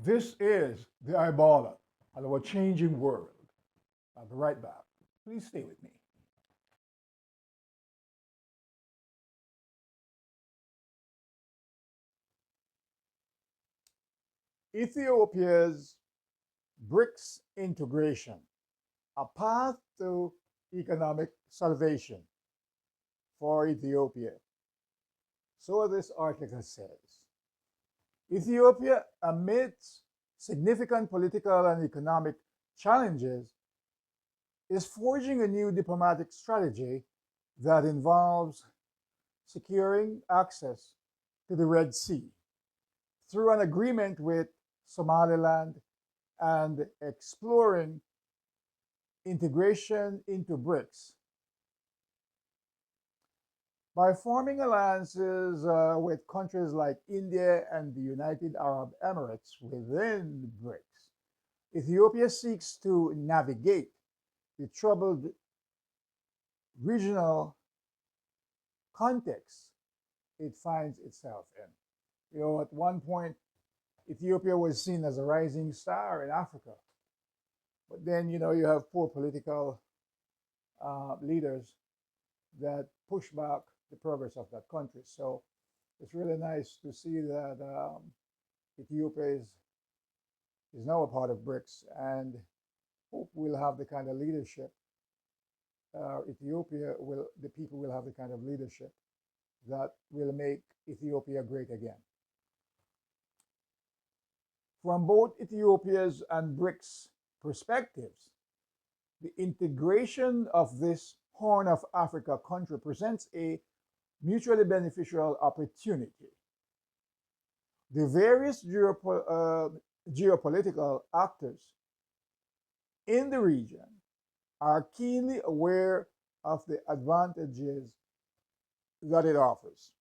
This is the Ebola of our changing world. I'll be right back. Please stay with me. Ethiopia's BRICS integration, a path to economic salvation for Ethiopia. So this article says Ethiopia, amidst significant political and economic challenges, is forging a new diplomatic strategy that involves securing access to the Red Sea through an agreement with Somaliland and exploring integration into BRICS. By forming alliances with countries like India and the United Arab Emirates within BRICS, Ethiopia seeks to navigate the troubled regional context it finds itself in. At one point, Ethiopia was seen as a rising star in Africa. But then, you have poor political leaders that push back the progress of that country. So it's really nice to see that Ethiopia is now a part of BRICS and hope we'll have the kind of leadership. The people will have the kind of leadership that will make Ethiopia great again. From both Ethiopia's and BRICS perspectives, the integration of this Horn of Africa country presents a mutually beneficial opportunity. The various geopolitical actors in the region are keenly aware of the advantages that it offers.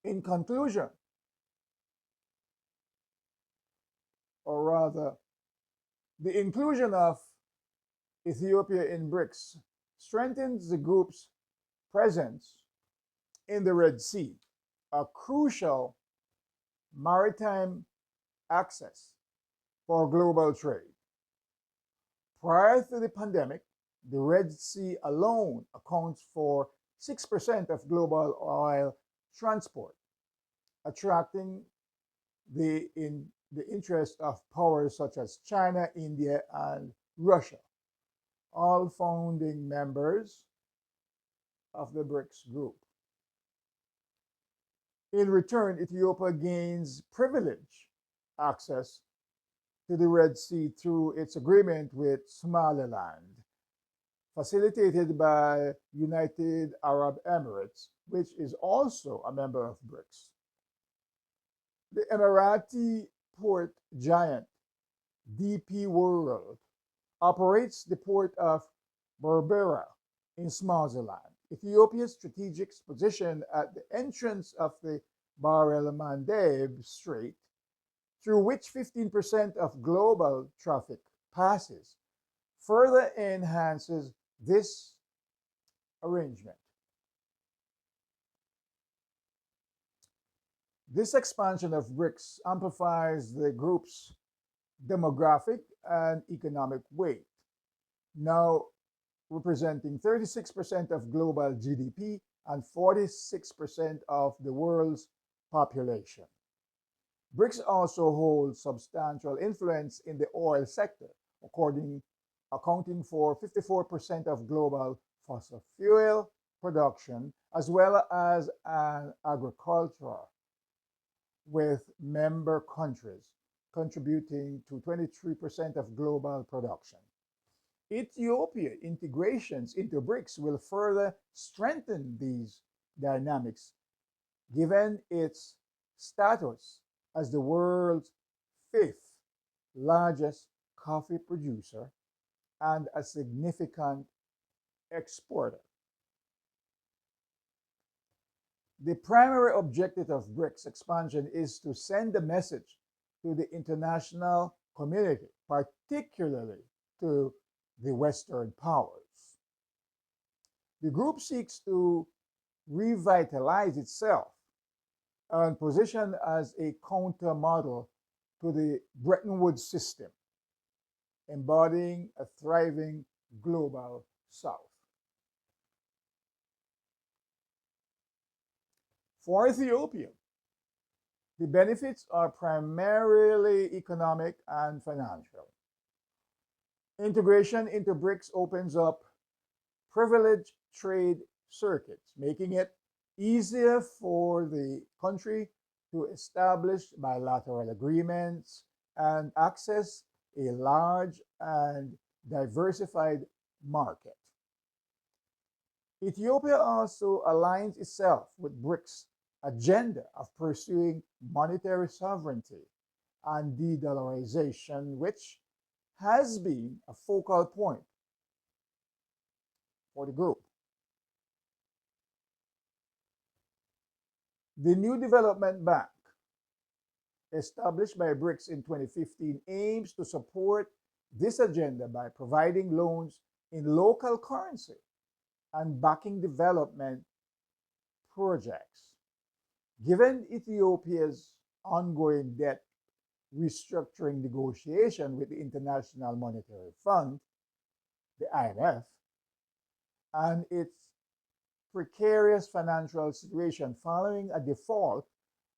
In conclusion, or rather, the inclusion of Ethiopia in BRICS strengthens the group's presence in the Red Sea, a crucial maritime access for global trade. Prior to the pandemic, the Red Sea alone accounts for 6% of global oil transport, attracting the interest of powers such as China, India, and Russia, all founding members of the BRICS group. In return, Ethiopia gains privileged access to the Red Sea through its agreement with Somaliland, facilitated by United Arab Emirates, which is also a member of BRICS. The Emirati port giant DP World operates the port of Berbera in Swaziland. Ethiopia's strategic position at the entrance of the Bab el Mandeb Strait, through which 15% of global traffic passes, further enhances this arrangement. This expansion of BRICS amplifies the group's demographic and economic weight, now representing 36% of global GDP and 46% of the world's population. BRICS also holds substantial influence in the oil sector, accounting for 54% of global fossil fuel production, as well as an agriculture, with member countries contributing to 23% of global production. Ethiopia integrations into BRICS will further strengthen these dynamics, given its status as the world's fifth largest coffee producer and a significant exporter. The primary objective of BRICS expansion is to send a message to the international community, particularly to the Western powers. The group seeks to revitalize itself and positioned as a counter model to the Bretton Woods system, embodying a thriving global South. For Ethiopia, the benefits are primarily economic and financial. Integration into BRICS opens up privileged trade circuits, making it easier for the country to establish bilateral agreements and access a large and diversified market. Ethiopia also aligns itself with BRICS' agenda of pursuing monetary sovereignty and de-dollarization, which has been a focal point for the group. The new development bank, established by BRICS in 2015, aims to support this agenda by providing loans in local currency and backing development projects. Given Ethiopia's ongoing debt restructuring negotiation with the International Monetary Fund, the IMF, and its precarious financial situation following a default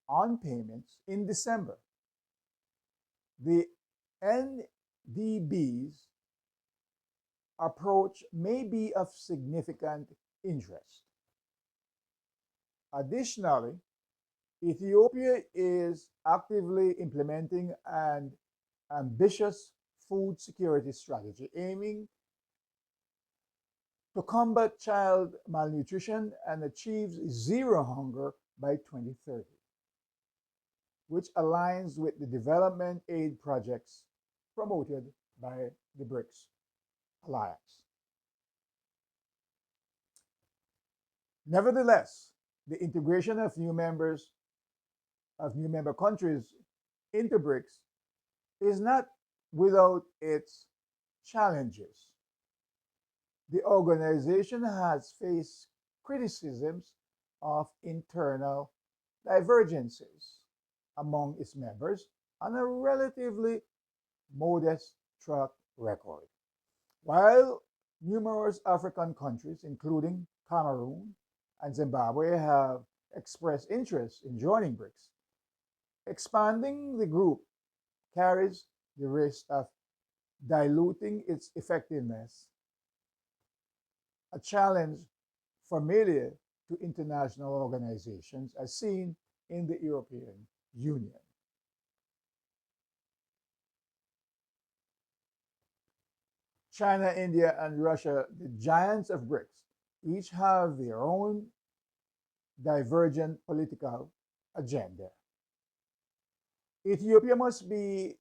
on payments in December, the NDB's approach may be of significant interest. Additionally, Ethiopia is actively implementing an ambitious food security strategy aiming to combat child malnutrition and achieve zero hunger by 2030, which aligns with the development aid projects promoted by the BRICS Alliance. Nevertheless, the integration of new member countries into BRICS is not without its challenges. The organization has faced criticisms of internal divergences among its members and a relatively modest track record. While numerous African countries, including Cameroon and Zimbabwe, have expressed interest in joining BRICS, expanding the group carries the risk of diluting its effectiveness, a challenge familiar to international organizations as seen in the European Union. China, India, and Russia, the giants of BRICS, each have their own divergent political agenda. Ethiopia must be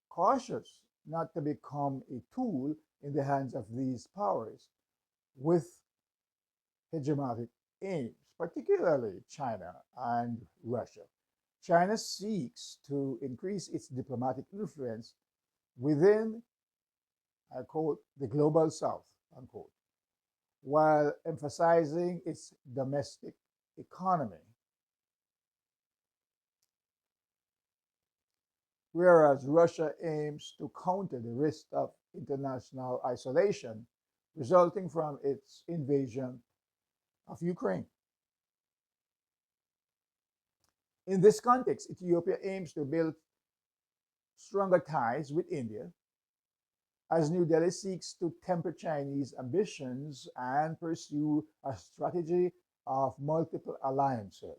cautious not to become a tool in the hands of these powers with hegemonic aims, particularly China and Russia. China seeks to increase its diplomatic influence within, I quote, the global south, unquote, while emphasizing its domestic economy. Whereas Russia aims to counter the risk of international isolation resulting from its invasion of Ukraine. In this context, Ethiopia aims to build stronger ties with India as New Delhi seeks to temper Chinese ambitions and pursue a strategy of multiple alliances.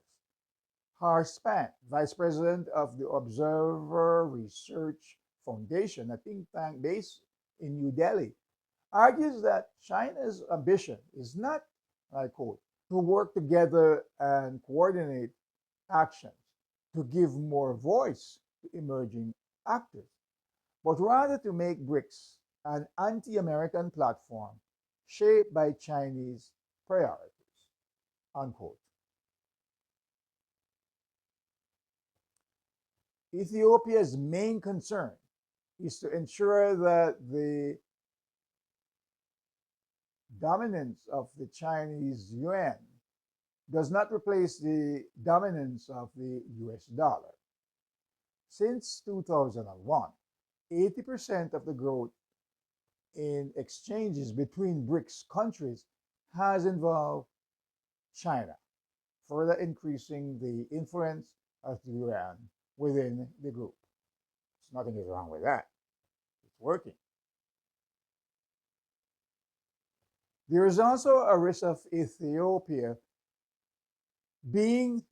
Harsh Span, Vice President of the Observer Research Foundation, a think tank based in New Delhi, argues that China's ambition is not, I quote, to work together and coordinate actions to give more voice to emerging actors, but rather to make BRICS an anti-American platform shaped by Chinese priorities, unquote. Ethiopia's main concern is to ensure that the dominance of the Chinese yuan does not replace the dominance of the US dollar. Since 2001, 80% of the growth in exchanges between BRICS countries has involved China, further increasing the influence of the yuan within the group. There's nothing is wrong with that. It's working. There is also a risk of Ethiopia being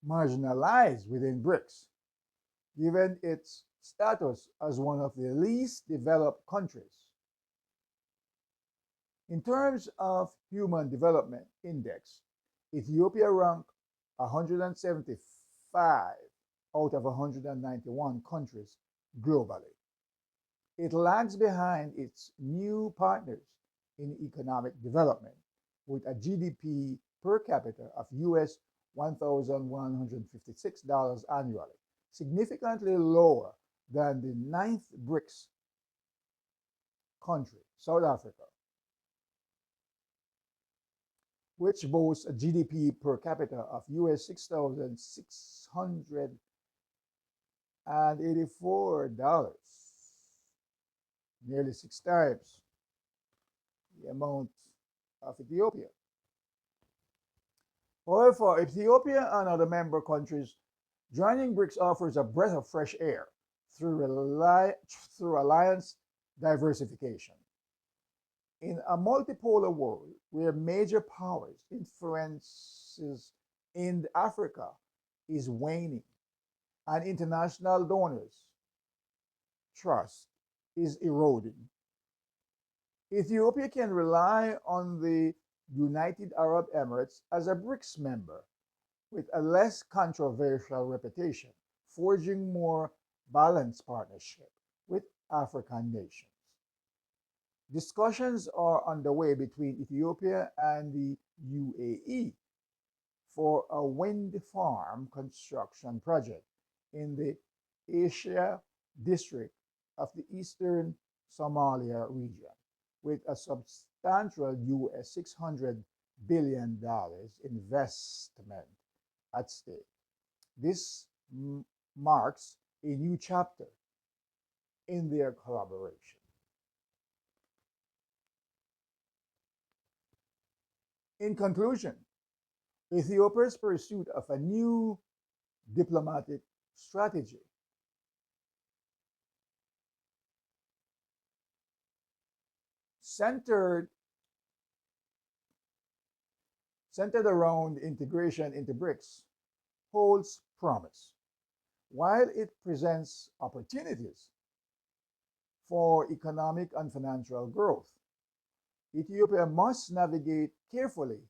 marginalized within BRICS, given its status as one of the least developed countries. In terms of Human Development Index, Ethiopia ranked 175 out of 191 countries globally. It lags behind its new partners in economic development with a GDP per capita of US $1,156 annually, significantly lower than the ninth BRICS country, South Africa, which boasts a GDP per capita of US $6,684, nearly 6 times the amount of Ethiopia. However, Ethiopia and other member countries joining BRICS offers a breath of fresh air through alliance diversification. In a multipolar world where major powers' influences in Africa is waning and international donors' trust is eroding, Ethiopia can rely on the United Arab Emirates as a BRICS member with a less controversial reputation, forging more balanced partnership with African nations. Discussions are underway between Ethiopia and the UAE for a wind farm construction project in the Asia district of the eastern Somalia region, with a substantial US $600 billion investment at stake. This marks a new chapter in their collaboration. In conclusion, Ethiopia's pursuit of a new diplomatic strategy centered around integration into BRICS holds promise. While it presents opportunities for economic and financial growth, Ethiopia must navigate carefully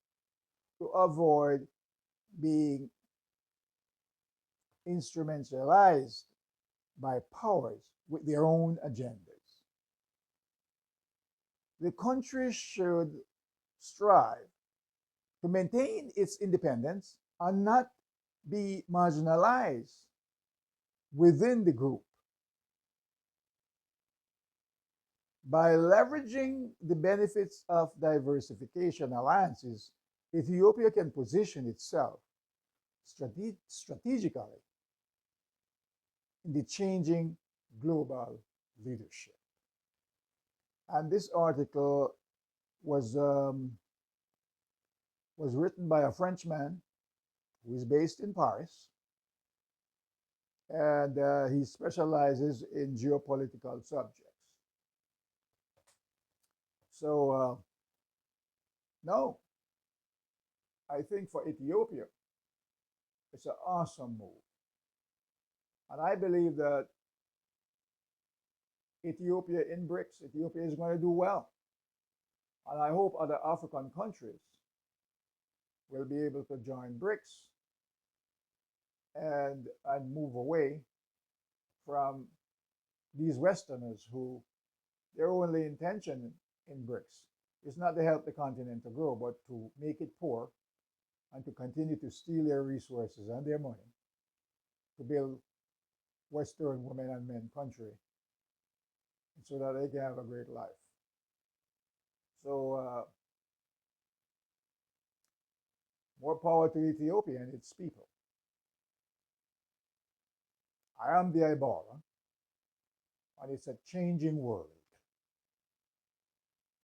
to avoid being instrumentalized by powers with their own agendas. The country should strive to maintain its independence and not be marginalized within the group. By leveraging the benefits of diversification alliances, Ethiopia can position itself strategically in the changing global leadership. And this article was written by a Frenchman who is based in Paris, and he specializes in geopolitical subjects. So, no, I think for Ethiopia, it's an awesome move. And I believe that Ethiopia in BRICS, Ethiopia is going to do well. And I hope other African countries will be able to join BRICS and move away from these Westerners who their only intention in BRICS is not to help the continent to grow, but to make it poor and to continue to steal their resources and their money to build Western women and men country so that they can have a great life. So More power to Ethiopia and its people. I am the eyeball, and it's a changing world.